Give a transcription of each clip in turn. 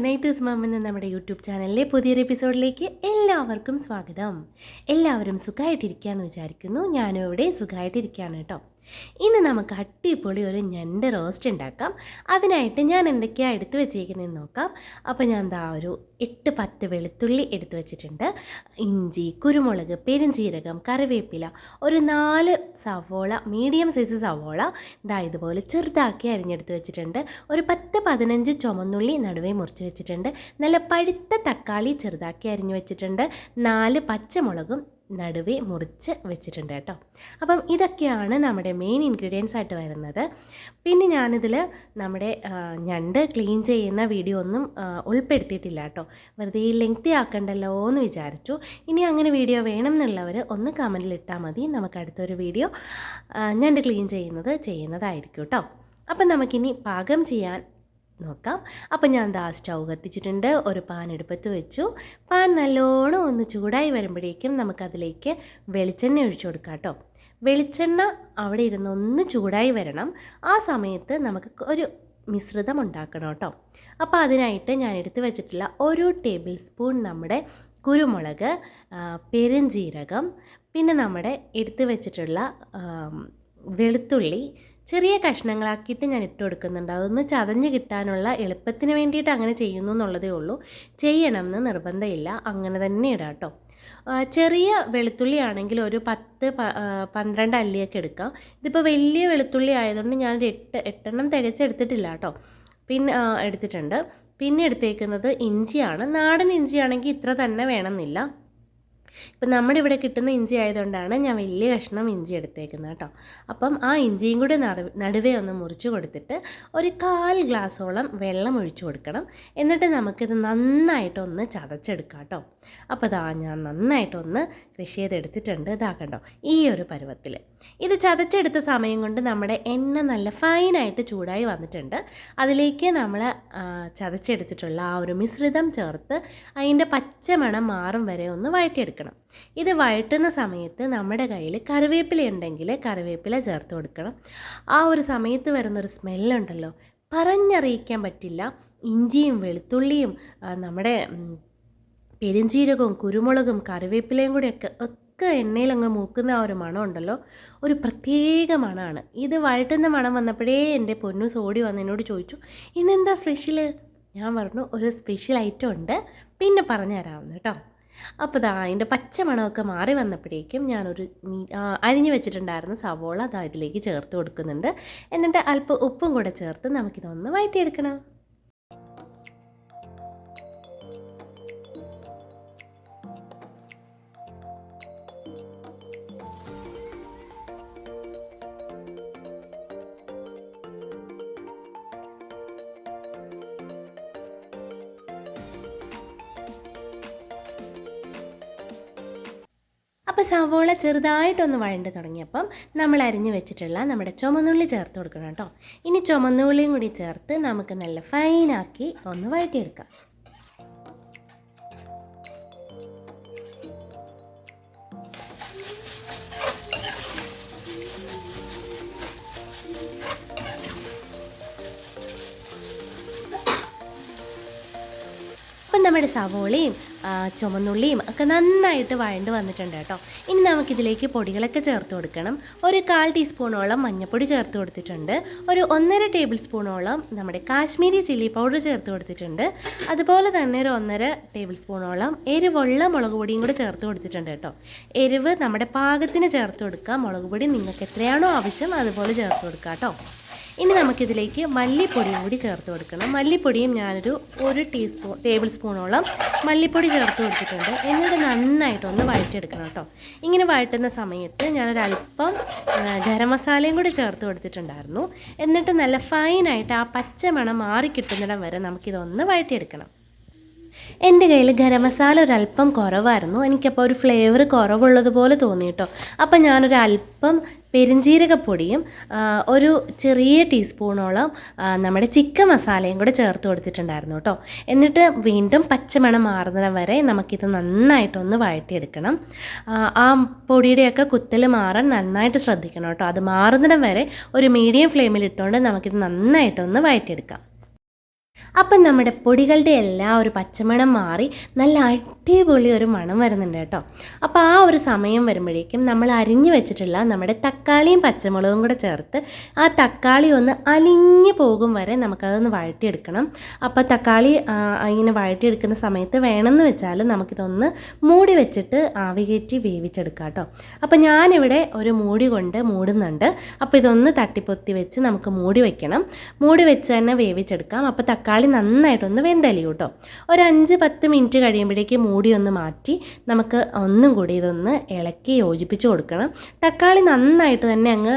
നൈറ്റേഴ്സ് മം എന്ന നമ്മുടെ യൂട്യൂബ് ചാനലിലെ പുതിയൊരു എപ്പിസോഡിലേക്ക് എല്ലാവർക്കും സ്വാഗതം. എല്ലാവരും സുഖമായിട്ടിരിക്കുകയെന്ന് വിചാരിക്കുന്നു. ഞാനും ഇവിടെ സുഖമായിട്ടിരിക്കുകയാണ് കേട്ടോ. ഇന്ന് നമുക്ക് അടിപൊളി ഒരു ഞണ്ട് റോസ്റ്റ് ഉണ്ടാക്കാം. അതിനായിട്ട് ഞാൻ എന്തൊക്കെയാണ് എടുത്തു വെച്ചിരിക്കുന്നതെന്ന് നോക്കാം. അപ്പോൾ ഞാൻ എന്താ ഒരു 8-10 വെളുത്തുള്ളി എടുത്തു വെച്ചിട്ടുണ്ട്. ഇഞ്ചി, കുരുമുളക്, പെരുംജീരകം, കറിവേപ്പില, ഒരു 4 സവോള, മീഡിയം സൈസ് സവോള ഇതാ ഇതുപോലെ ചെറുതാക്കി അരിഞ്ഞെടുത്ത് വെച്ചിട്ടുണ്ട്. ഒരു 10-15 ചുമന്നുള്ളി നടുവേ മുറിച്ച് വെച്ചിട്ടുണ്ട്. നല്ല പഴുത്ത തക്കാളി ചെറുതാക്കി അരിഞ്ഞു വെച്ചിട്ടുണ്ട്. 4 പച്ചമുളകും നടുവേ മുറിച്ച് വെച്ചിട്ടുണ്ട് കേട്ടോ. അപ്പം ഇതൊക്കെയാണ് നമ്മുടെ മെയിൻ ഇൻഗ്രീഡിയൻസ് ആയിട്ട് വരുന്നത്. പിന്നെ ഞാനിതിൽ നമ്മുടെ ഞണ്ട് ക്ലീൻ ചെയ്യുന്ന വീഡിയോ ഒന്നും ഉൾപ്പെടുത്തിയിട്ടില്ല കേട്ടോ. വെറുതെ ലെങ്തി ആക്കണ്ടല്ലോ എന്ന് വിചാരിച്ചു. ഇനി അങ്ങനെ വീഡിയോ വേണം എന്നുള്ളവർ ഒന്ന് കമൻറ്റിൽ ഇട്ടാൽ മതി. നമുക്ക് അടുത്തൊരു വീഡിയോ ഞണ്ട് ക്ലീൻ ചെയ്യുന്നതായിരിക്കും കേട്ടോ. അപ്പം നമുക്കിനി പാകം ചെയ്യാൻ നോക്കാം. അപ്പം ഞാൻ ദാ സ്റ്റൗ കത്തിച്ചിട്ടുണ്ട്. ഒരു പാൻ എടുപ്പത്ത് വെച്ചു. പാൻ നല്ലോണം ഒന്ന് ചൂടായി വരുമ്പോഴേക്കും നമുക്കതിലേക്ക് വെളിച്ചെണ്ണ ഒഴിച്ചു കൊടുക്കാം കേട്ടോ. വെളിച്ചെണ്ണ അവിടെ ഇരുന്ന് ഒന്ന് ചൂടായി വരണം. ആ സമയത്ത് നമുക്ക് ഒരു മിശ്രിതം ഉണ്ടാക്കണം കേട്ടോ. അപ്പോൾ അതിനായിട്ട് ഞാൻ എടുത്ത് വെച്ചിട്ടുള്ള 1 ടേബിൾ സ്പൂൺ നമ്മുടെ കുരുമുളക്, പെരുംജീരകം, പിന്നെ നമ്മുടെ എടുത്ത് വെച്ചിട്ടുള്ള വെളുത്തുള്ളി ചെറിയ കഷ്ണങ്ങളാക്കിയിട്ട് ഞാൻ ഇട്ട് കൊടുക്കുന്നുണ്ട്. അതൊന്ന് ചതഞ്ഞ് കിട്ടാനുള്ള എളുപ്പത്തിന് വേണ്ടിയിട്ട് അങ്ങനെ ചെയ്യുന്നു എന്നുള്ളതേ ഉള്ളൂ. ചെയ്യണമെന്ന് നിർബന്ധമില്ല, അങ്ങനെ തന്നെ ഇടാം കേട്ടോ. ചെറിയ വെളുത്തുള്ളി ആണെങ്കിൽ ഒരു 10-12 അല്ലിയൊക്കെ എടുക്കാം. ഇതിപ്പോൾ വലിയ വെളുത്തുള്ളി ആയതുകൊണ്ട് ഞാനൊരു 8 തികച്ചെടുത്തിട്ടില്ല കേട്ടോ. പിന്നെ എടുത്തിട്ടുണ്ട്. പിന്നെ എടുത്തേക്കുന്നത് ഇഞ്ചിയാണ്. നാടൻ ഇഞ്ചിയാണെങ്കിൽ ഇത്ര തന്നെ വേണമെന്നില്ല. ഇപ്പം നമ്മുടെ ഇവിടെ കിട്ടുന്ന ഇഞ്ചി ആയതുകൊണ്ടാണ് ഞാൻ വലിയ കഷ്ണം ഇഞ്ചി എടുത്തേക്കുന്നത് കേട്ടോ. അപ്പം ആ ഇഞ്ചിയും കൂടെ നടുവേ ഒന്ന് മുറിച്ച് കൊടുത്തിട്ട് ഒരു 1/4 ഗ്ലാസ്സോളം വെള്ളം ഒഴിച്ചു കൊടുക്കണം. എന്നിട്ട് നമുക്കിത് നന്നായിട്ടൊന്ന് ചതച്ചെടുക്കാം കേട്ടോ. അപ്പോൾ ഇതാ ഞാൻ നന്നായിട്ടൊന്ന് കൃഷി ചെയ്തെടുത്തിട്ടുണ്ട്. ഇതാക്കണ്ടോ ഈ ഒരു പരുവത്തിൽ. ഇത് ചതച്ചെടുത്ത സമയം കൊണ്ട് നമ്മുടെ എണ്ണ നല്ല ഫൈനായിട്ട് ചൂടായി വന്നിട്ടുണ്ട്. അതിലേക്ക് നമ്മൾ ചതച്ചെടുത്തിട്ടുള്ള ആ ഒരു മിശ്രിതം ചേർത്ത് അതിൻ്റെ പച്ചമണം മാറും വരെ ഒന്ന് വഴറ്റിയെടുക്കണം. ഇത് വഴറ്റുന്ന സമയത്ത് നമ്മുടെ കയ്യിൽ കറിവേപ്പില ഉണ്ടെങ്കിൽ കറിവേപ്പില ചേർത്ത് കൊടുക്കണം. ആ ഒരു സമയത്ത് വരുന്നൊരു സ്മെല്ലുണ്ടല്ലോ, പറഞ്ഞറിയിക്കാൻ പറ്റില്ല. ഇഞ്ചിയും വെളുത്തുള്ളിയും നമ്മുടെ പെരുംജീരകവും കുരുമുളകും കറിവേപ്പിലയും ഒക്കെ എണ്ണയിലങ്ങ് മൂക്കുന്ന ആ ഒരു മണം ഉണ്ടല്ലോ, ഒരു പ്രത്യേക മണമാണ്. ഇത് വഴറ്റുന്ന മണം വന്നപ്പോഴേ എൻ്റെ പൊന്നു സോടി വന്ന് എന്നോട് ചോദിച്ചു, ഇന്നെന്താ സ്പെഷ്യൽ? ഞാൻ പറഞ്ഞു ഒരു സ്പെഷ്യൽ ഐറ്റം ഉണ്ട്, പിന്നെ പറഞ്ഞു തരാമെന്ന് കേട്ടോ. അപ്പോൾ ഇതാ അതിൻ്റെ പച്ചമണമൊക്കെ മാറി വന്നപ്പോഴേക്കും ഞാനൊരു അരിഞ്ഞു വെച്ചിട്ടുണ്ടായിരുന്ന സവോള അതാ ഇതിലേക്ക് ചേർത്ത് കൊടുക്കുന്നുണ്ട്. എന്നിട്ട് അല്പം ഉപ്പും കൂടെ ചേർത്ത് നമുക്കിതൊന്ന് വഴറ്റിയെടുക്കണം. അപ്പോൾ സവോള ചെറുതായിട്ടൊന്ന് വഴണ്ട് തുടങ്ങിയപ്പം നമ്മൾ അരിഞ്ഞു വെച്ചിട്ടുള്ള നമ്മുടെ ചുമന്നുള്ളി ചേർത്ത് കൊടുക്കണം കേട്ടോ. ഇനി ചുമന്നുള്ളിയും കൂടി ചേർത്ത് നമുക്ക് നല്ല ഫൈനാക്കി ഒന്ന് വഴറ്റിയെടുക്കാം. അപ്പം നമ്മുടെ സവോളയും ചുമന്നുള്ളിയും ഒക്കെ നന്നായിട്ട് വഴണ്ട് വന്നിട്ടുണ്ട് കേട്ടോ. ഇനി നമുക്കിതിലേക്ക് പൊടികളൊക്കെ ചേർത്ത് കൊടുക്കണം. ഒരു 1/4 ടീസ്പൂണോളം മഞ്ഞൾപ്പൊടി ചേർത്ത് കൊടുത്തിട്ടുണ്ട്. ഒരു 1.5 ടേബിൾ സ്പൂണോളം നമ്മുടെ കാശ്മീരി ചില്ലി പൗഡർ ചേർത്ത് കൊടുത്തിട്ടുണ്ട്. അതുപോലെ തന്നെ ഒരു 1.5 ടേബിൾ സ്പൂണോളം എരിവുള്ള മുളക് പൊടിയും കൂടെ ചേർത്ത് കൊടുത്തിട്ടുണ്ട് കേട്ടോ. എരിവ് നമ്മുടെ പാകത്തിന് ചേർത്ത് കൊടുക്കുക. മുളക് പൊടി നിങ്ങൾക്ക് എത്രയാണോ ആവശ്യം അതുപോലെ ചേർത്ത് കൊടുക്കുക കേട്ടോ. ഇനി നമുക്കിതിലേക്ക് മല്ലിപ്പൊടിയും കൂടി ചേർത്ത് കൊടുക്കണം. മല്ലിപ്പൊടിയും ഞാനൊരു 1 ടേബിൾ സ്പൂണോളം മല്ലിപ്പൊടി ചേർത്ത് കൊടുത്തിട്ടുണ്ട്. എന്നിട്ട് നന്നായിട്ടൊന്ന് വഴറ്റിയെടുക്കണം കേട്ടോ. ഇങ്ങനെ വഴറ്റുന്ന സമയത്ത് ഞാനൊരല്പം ഗരം മസാലയും കൂടി ചേർത്ത് കൊടുത്തിട്ടുണ്ടായിരുന്നു. എന്നിട്ട് നല്ല ഫൈനായിട്ട് ആ പച്ചമണം മാറി കിട്ടുന്നിടം വരെ നമുക്കിതൊന്ന് വഴറ്റിയെടുക്കണം. എൻ്റെ കയ്യിൽ ഗരം മസാല ഒരല്പം കുറവായിരുന്നു. എനിക്കപ്പോൾ ഒരു ഫ്ലേവർ കുറവുള്ളതുപോലെ തോന്നി കേട്ടോ. അപ്പം ഞാനൊരല്പം പെരുംജീരകപ്പൊടിയും ഒരു ചെറിയ ടീസ്പൂണോളം നമ്മുടെ ചിക്കൻ മസാലയും കൂടെ ചേർത്ത് കൊടുത്തിട്ടുണ്ടായിരുന്നു കേട്ടോ. എന്നിട്ട് വീണ്ടും പച്ചമണം മാറുന്നിടം വരെ നമുക്കിത് നന്നായിട്ടൊന്ന് വഴറ്റിയെടുക്കണം. ആ പൊടിയുടെയൊക്കെ കുത്തൽ മാറാൻ നന്നായിട്ട് ശ്രദ്ധിക്കണം കേട്ടോ. അത് മാറുന്നിടം വരെ ഒരു മീഡിയം ഫ്ലെയിമിൽ ഇട്ടുകൊണ്ട് നമുക്കിത് നന്നായിട്ടൊന്ന് വഴറ്റിയെടുക്കാം. അപ്പം നമ്മുടെ പൊടികളുടെ എല്ലാം ഒരു പച്ചമണം മാറി നല്ല അടിപൊളി ഒരു മണം വരുന്നുണ്ട് കേട്ടോ. അപ്പോൾ ആ ഒരു സമയം വരുമ്പോഴേക്കും നമ്മൾ അരിഞ്ഞു വെച്ചിട്ടുള്ള നമ്മുടെ തക്കാളിയും പച്ചമുളകും കൂടെ ചേർത്ത് ആ തക്കാളി ഒന്ന് അലിഞ്ഞു പോകും വരെ നമുക്കതൊന്ന് വഴറ്റിയെടുക്കണം. അപ്പോൾ തക്കാളി ഇങ്ങനെ വഴറ്റിയെടുക്കുന്ന സമയത്ത് വേണമെന്ന് വെച്ചാൽ നമുക്കിതൊന്ന് മൂടി വെച്ചിട്ട് ആവി കയറ്റി വേവിച്ചെടുക്കാം കേട്ടോ. അപ്പോൾ ഞാനിവിടെ ഒരു മൂടി കൊണ്ട് മൂടുന്നുണ്ട്. അപ്പോൾ ഇതൊന്ന് തട്ടിപ്പൊത്തി വെച്ച് നമുക്ക് മൂടി വയ്ക്കണം. മൂടി വെച്ച് തന്നെ വേവിച്ചെടുക്കാം. അപ്പോൾ തക്കാളി നന്നായിട്ടൊന്ന് വെന്തലിയും കേട്ടോ. ഒരു 5-10 മിനിറ്റ് കഴിയുമ്പോഴേക്ക് മൂടി ഒന്ന് മാറ്റി നമുക്ക് ഒന്നും കൂടി ഇതൊന്ന് ഇളക്കി യോജിപ്പിച്ച് കൊടുക്കണം. തക്കാളി നന്നായിട്ട് തന്നെ അങ്ങ്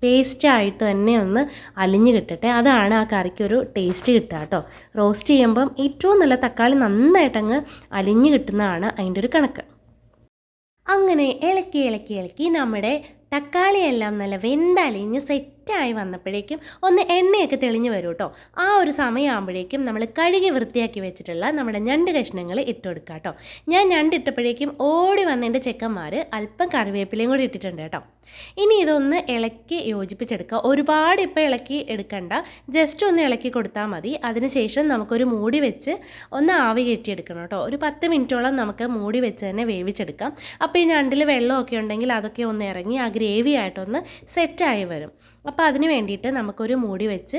പേസ്റ്റായിട്ട് തന്നെ ഒന്ന് അലിഞ്ഞ് കിട്ടട്ടെ. അതാണ് ആ കറിക്കൊരു ടേസ്റ്റ് കിട്ടുക കേട്ടോ. റോസ്റ്റ് ചെയ്യുമ്പം ഏറ്റവും നല്ല തക്കാളി നന്നായിട്ടങ്ങ് അലിഞ്ഞ് കിട്ടുന്നതാണ് അതിൻ്റെ ഒരു കണക്ക്. അങ്ങനെ ഇളക്കി ഇളക്കി ഇളക്കി നമ്മുടെ തക്കാളിയെല്ലാം നല്ല വെന്തലിഞ്ഞ് സെറ്റായി വന്നപ്പോഴേക്കും ഒന്ന് എണ്ണയൊക്കെ തെളിഞ്ഞ് വരും കേട്ടോ. ആ ഒരു സമയമാകുമ്പോഴേക്കും നമ്മൾ കഴുകി വൃത്തിയാക്കി വെച്ചിട്ടുള്ള നമ്മുടെ ഞണ്ട് കഷ്ണങ്ങൾ ഇട്ട് കൊടുക്കുക കേട്ടോ. ഞാൻ ഞണ്ട് ഇട്ടപ്പോഴേക്കും ഓടി വന്ന എൻ്റെ ചെക്കന്മാർ അല്പം കറിവേപ്പിലയും കൂടി ഇട്ടിട്ടുണ്ട് കേട്ടോ. ഇനി ഇതൊന്ന് ഇളക്കി യോജിപ്പിച്ചെടുക്കുക. ഒരുപാട് ഇപ്പോൾ ഇളക്കി എടുക്കണ്ട, ജസ്റ്റ് ഒന്ന് ഇളക്കി കൊടുത്താൽ മതി. അതിനുശേഷം നമുക്കൊരു മൂടി വെച്ച് ഒന്ന് ആവി കയറ്റിയെടുക്കണം കേട്ടോ. ഒരു 10 മിനിറ്റോളം നമുക്ക് മൂടി വെച്ച് തന്നെ വേവിച്ചെടുക്കാം. അപ്പോൾ ഈ ഞണ്ടിൽ വെള്ളമൊക്കെ ഉണ്ടെങ്കിൽ അതൊക്കെ ഒന്ന് ഇറങ്ങി ആ ഗ്രേവി ആയിട്ടൊന്ന് സെറ്റായി വരും. അപ്പോൾ അതിന് വേണ്ടിയിട്ട് നമുക്കൊരു മൂടി വെച്ച്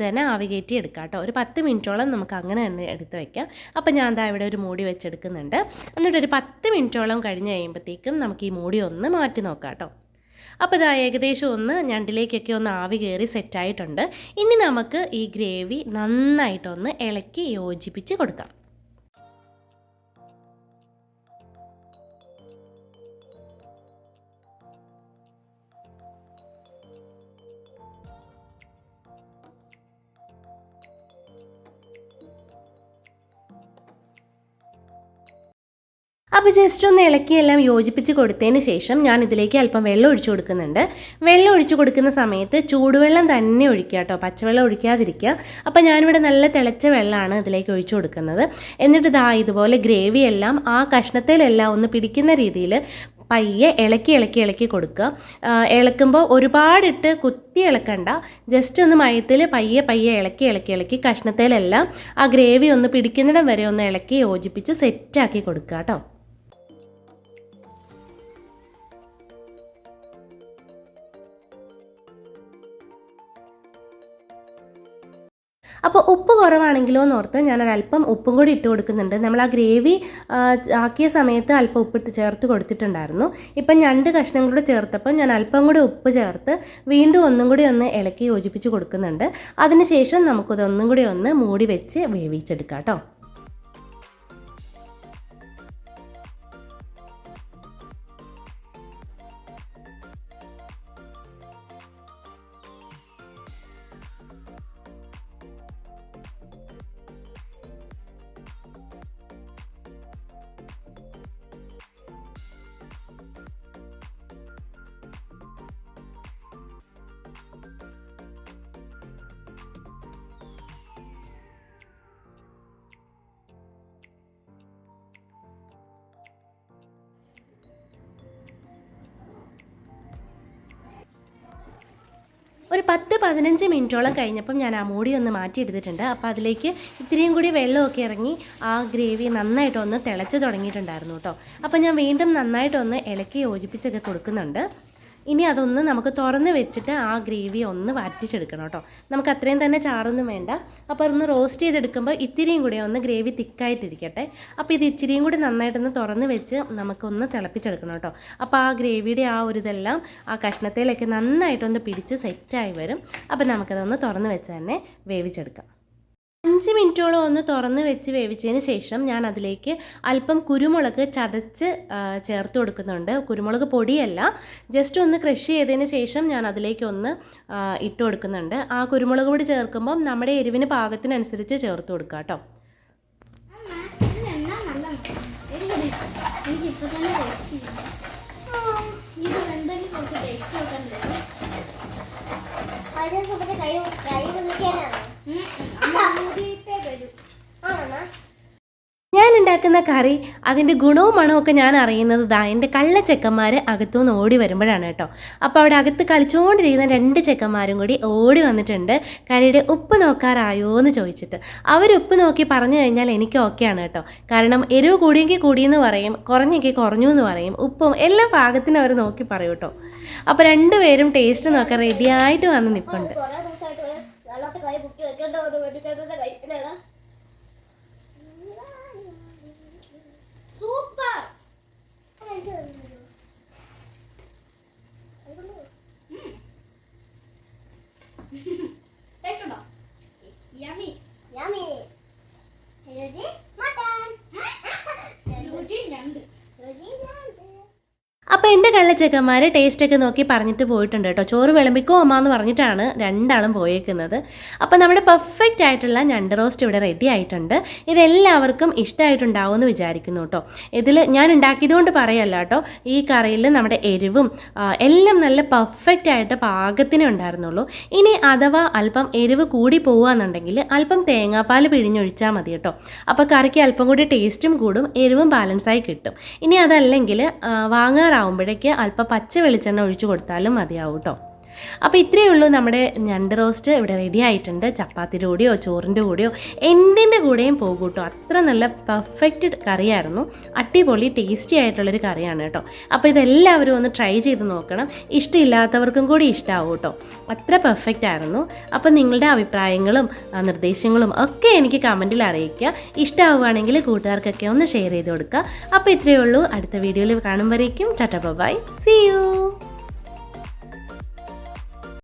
തന്നെ ആവി കയറ്റി എടുക്കാം കേട്ടോ. ഒരു 10 മിനിറ്റോളം നമുക്ക് അങ്ങനെ തന്നെ എടുത്ത് വയ്ക്കാം. അപ്പോൾ ഞാൻ ദാ ഇവിടെ ഒരു മൂടി വെച്ചെടുക്കുന്നുണ്ട്. എന്നിട്ടൊരു 10 മിനിറ്റോളം കഴിഞ്ഞ് കഴിയുമ്പോഴത്തേക്കും നമുക്ക് ഈ മൂടി ഒന്ന് മാറ്റി നോക്കാം കേട്ടോ. അപ്പോൾ ഇതാ ഏകദേശം ഒന്ന് ഞണ്ടിലേക്കൊക്കെ ഒന്ന് ആവി കയറി സെറ്റായിട്ടുണ്ട്. ഇനി നമുക്ക് ഈ ഗ്രേവി നന്നായിട്ടൊന്ന് ഇളക്കി യോജിപ്പിച്ച് കൊടുക്കാം. അപ്പോൾ ജസ്റ്റ് ഒന്ന് ഇളക്കിയെല്ലാം യോജിപ്പിച്ച് കൊടുത്തതിന് ശേഷം ഞാൻ ഇതിലേക്ക് അല്പം വെള്ളം ഒഴിച്ചു കൊടുക്കുന്നുണ്ട്. വെള്ളം ഒഴിച്ചു കൊടുക്കുന്ന സമയത്ത് ചൂടുവെള്ളം തന്നെ ഒഴിക്കുക കേട്ടോ, പച്ചവെള്ളം ഒഴിക്കാതിരിക്കുക. അപ്പോൾ ഞാനിവിടെ നല്ല തിളച്ച വെള്ളമാണ് ഇതിലേക്ക് ഒഴിച്ചു കൊടുക്കുന്നത്. എന്നിട്ട് ഇതുപോലെ ഗ്രേവി എല്ലാം ആ കഷ്ണത്തിലെല്ലാം ഒന്ന് പിടിക്കുന്ന രീതിയിൽ പയ്യെ ഇളക്കി കൊടുക്കുക. ഇളക്കുമ്പോൾ ഒരുപാടിട്ട് കുത്തി ഇളക്കണ്ട, ജസ്റ്റ് ഒന്ന് മയത്തിൽ പയ്യെ ഇളക്കി കഷ്ണത്തിലെല്ലാം ആ ഗ്രേവി ഒന്ന് പിടിക്കുന്നിടം വരെ ഒന്ന് ഇളക്കി യോജിപ്പിച്ച് സെറ്റാക്കി കൊടുക്കുക കേട്ടോ. അപ്പോൾ ഉപ്പ് കുറവാണെങ്കിലോ എന്നോർത്ത് ഞാനൊരല്പം ഉപ്പും കൂടി ഇട്ട് കൊടുക്കുന്നുണ്ട്. നമ്മൾ ആ ഗ്രേവി ആക്കിയ സമയത്ത് അല്പം ഉപ്പിട്ട് ചേർത്ത് കൊടുത്തിട്ടുണ്ടായിരുന്നു. ഇപ്പം ഞണ്ട് കഷ്ണം കൂടെ ചേർത്തപ്പോൾ ഞാൻ അല്പം കൂടി ഉപ്പ് ചേർത്ത് വീണ്ടും ഒന്നും കൂടി ഒന്ന് ഇളക്കി യോജിപ്പിച്ച് കൊടുക്കുന്നുണ്ട്. അതിനുശേഷം നമുക്കിതൊന്നും കൂടി ഒന്ന് മൂടി വെച്ച് വേവിച്ചെടുക്കാം കേട്ടോ. ഒരു 10-15 മിനിറ്റോളം കഴിഞ്ഞപ്പം ഞാൻ ആ മൂടി ഒന്ന് മാറ്റിയെടുത്തിട്ടുണ്ട്. അപ്പോൾ അതിലേക്ക് ഇത്തിരിയും കൂടി വെള്ളമൊക്കെ ഇറങ്ങി ആ ഗ്രേവി നന്നായിട്ടൊന്ന് തിളച്ച് തുടങ്ങിയിട്ടുണ്ടായിരുന്നു കേട്ടോ. അപ്പോൾ ഞാൻ വീണ്ടും നന്നായിട്ടൊന്ന് ഇളക്കി യോജിപ്പിച്ചൊക്കെ കൊടുക്കുന്നുണ്ട്. ഇനി അതൊന്ന് നമുക്ക് തുറന്ന് വെച്ചിട്ട് ആ ഗ്രേവി ഒന്ന് വറ്റിച്ചെടുക്കണം കേട്ടോ. നമുക്ക് അത്രയും തന്നെ ചാറൊന്നും വേണ്ട. അപ്പോൾ ഒന്ന് റോസ്റ്റ് ചെയ്തെടുക്കുമ്പോൾ ഇത്തിരിയും കൂടി ഒന്ന് ഗ്രേവി തിക്കായിട്ടിരിക്കട്ടെ. അപ്പോൾ ഇത് ഇച്ചിരിയും കൂടി നന്നായിട്ടൊന്ന് തുറന്ന് വെച്ച് നമുക്കൊന്ന് തിളപ്പിച്ചെടുക്കണം കേട്ടോ. അപ്പോൾ ആ ഗ്രേവിയുടെ ആ ഒരു ഇതെല്ലാം ആ കഷ്ണത്തിലേക്ക് നന്നായിട്ടൊന്ന് പിടിച്ച് സെറ്റായി വരും. അപ്പോൾ നമുക്കതൊന്ന് തുറന്ന് വെച്ച് തന്നെ വേവിച്ചെടുക്കാം. 5 മിനിറ്റോളം ഒന്ന് തുറന്ന് വെച്ച് വേവിച്ചതിന് ശേഷം ഞാൻ അതിലേക്ക് അല്പം കുരുമുളക് ചതച്ച് ചേർത്ത് കൊടുക്കുന്നുണ്ട്. കുരുമുളക് പൊടിയല്ല, ജസ്റ്റ് ഒന്ന് ക്രഷ് ചെയ്തതിന് ശേഷം ഞാൻ അതിലേക്ക് ഒന്ന് ഇട്ട് കൊടുക്കുന്നുണ്ട്. ആ കുരുമുളക് പൊടി ചേർക്കുമ്പം നമ്മുടെ എരിവിന് പാകത്തിനനുസരിച്ച് ചേർത്ത് കൊടുക്കുക കേട്ടോ. ഉണ്ടാക്കുന്ന കറി അതിൻ്റെ ഗുണവും മണവും ഒക്കെ ഞാൻ അറിയുന്നത് എൻ്റെ കള്ളച്ചെക്കന്മാർ അകത്തുനിന്ന് ഓടി വരുമ്പോഴാണ് കേട്ടോ. അപ്പോൾ അവിടെ അകത്ത് കളിച്ചുകൊണ്ടിരിക്കുന്ന 2 ചെക്കന്മാരും കൂടി ഓടി വന്നിട്ടുണ്ട് കറിയുടെ ഉപ്പ് നോക്കാറായോ എന്ന് ചോദിച്ചിട്ട്. അവർ ഉപ്പ് നോക്കി പറഞ്ഞു കഴിഞ്ഞാൽ എനിക്ക് ഓക്കെയാണ് കേട്ടോ. കാരണം എരിവ് കൂടിയെങ്കിൽ കൂടിയെന്ന് പറയും, കുറഞ്ഞെങ്കിൽ കുറഞ്ഞു എന്ന് പറയും, ഉപ്പും എല്ലാ പാകത്തിനും അവർ നോക്കി പറയും കേട്ടോ. അപ്പോൾ 2 പേരും ടേസ്റ്റ് നോക്കാൻ റെഡിയായിട്ട് വന്ന് നിൽപ്പുണ്ട്. സൂപ്പർ. ടേസ്റ്റ് ഉണ്ടോ? Yummy yummy. രുചി മട്ടൻ. രുചി ഞണ്ട്. രുചി ഞണ്ട്. അപ്പോൾ എൻ്റെ കള്ളച്ചെക്കന്മാർ ടേസ്റ്റൊക്കെ നോക്കി പറഞ്ഞിട്ട് പോയിട്ടുണ്ട് കേട്ടോ. ചോറ് വിളമ്പിക്കോ അമ്മ എന്ന് പറഞ്ഞിട്ടാണ് 2 ആളും പോയേക്കുന്നത്. അപ്പോൾ നമ്മുടെ പെർഫെക്റ്റ് ആയിട്ടുള്ള ഞണ്ട് റോസ്റ്റ് ഇവിടെ റെഡി ആയിട്ടുണ്ട്. ഇതെല്ലാവർക്കും ഇഷ്ടമായിട്ടുണ്ടാവും എന്ന് വിചാരിക്കുന്നു കേട്ടോ. ഇതിൽ ഞാൻ ഉണ്ടാക്കിയതുകൊണ്ട് പറയല്ല കേട്ടോ, ഈ കറിയിൽ നമ്മുടെ എരിവും എല്ലാം നല്ല പെർഫെക്റ്റ് ആയിട്ട് പാകത്തിനേ ഉണ്ടായിരുന്നുള്ളൂ. ഇനി അഥവാ അല്പം എരിവ് കൂടി പോവുകയെന്നുണ്ടെങ്കിൽ അല്പം തേങ്ങാപ്പാൽ പിഴിഞ്ഞൊഴിച്ചാൽ മതി കേട്ടോ. അപ്പോൾ കറിക്ക് അല്പം കൂടി ടേസ്റ്റും കൂടും, എരിവും ബാലൻസായി കിട്ടും. ഇനി അതല്ലെങ്കിൽ വാങ്ങാറാവുമ്പോഴേക്ക് അല്പം പച്ച വെളിച്ചെണ്ണ ഒഴിച്ചു കൊടുത്താലും മതിയാവും കേട്ടോ. അപ്പോൾ ഇത്രയേ ഉള്ളൂ, നമ്മുടെ ഞണ്ട് റോസ്റ്റ് ഇവിടെ റെഡി ആയിട്ടുണ്ട്. ചപ്പാത്തിയുടെ കൂടെയോ ചോറിൻ്റെ കൂടെയോ എന്തിൻ്റെ കൂടെയും പോകും കേട്ടോ. അത്ര നല്ല പെർഫെക്റ്റ് കറിയായിരുന്നു, അടിപൊളി ടേസ്റ്റി ആയിട്ടുള്ളൊരു കറിയാണ് കേട്ടോ. അപ്പോൾ ഇതെല്ലാവരും ഒന്ന് ട്രൈ ചെയ്ത് നോക്കണം, ഇഷ്ടമില്ലാത്തവർക്കും കൂടി ഇഷ്ടമാവും കേട്ടോ. അത്ര പെർഫെക്റ്റ് ആയിരുന്നു. അപ്പോൾ നിങ്ങളുടെ അഭിപ്രായങ്ങളും നിർദ്ദേശങ്ങളും ഒക്കെ എനിക്ക് കമൻറ്റിൽ അറിയിക്കുക. ഇഷ്ടമാവുകയാണെങ്കിൽ കൂട്ടുകാർക്കൊക്കെ ഒന്ന് ഷെയർ ചെയ്ത് കൊടുക്കുക. അപ്പോൾ ഇത്രയേ ഉള്ളൂ, അടുത്ത വീഡിയോയിൽ കാണുമ്പോഴേക്കും ടാറ്റാ ബൈ, സീ യു.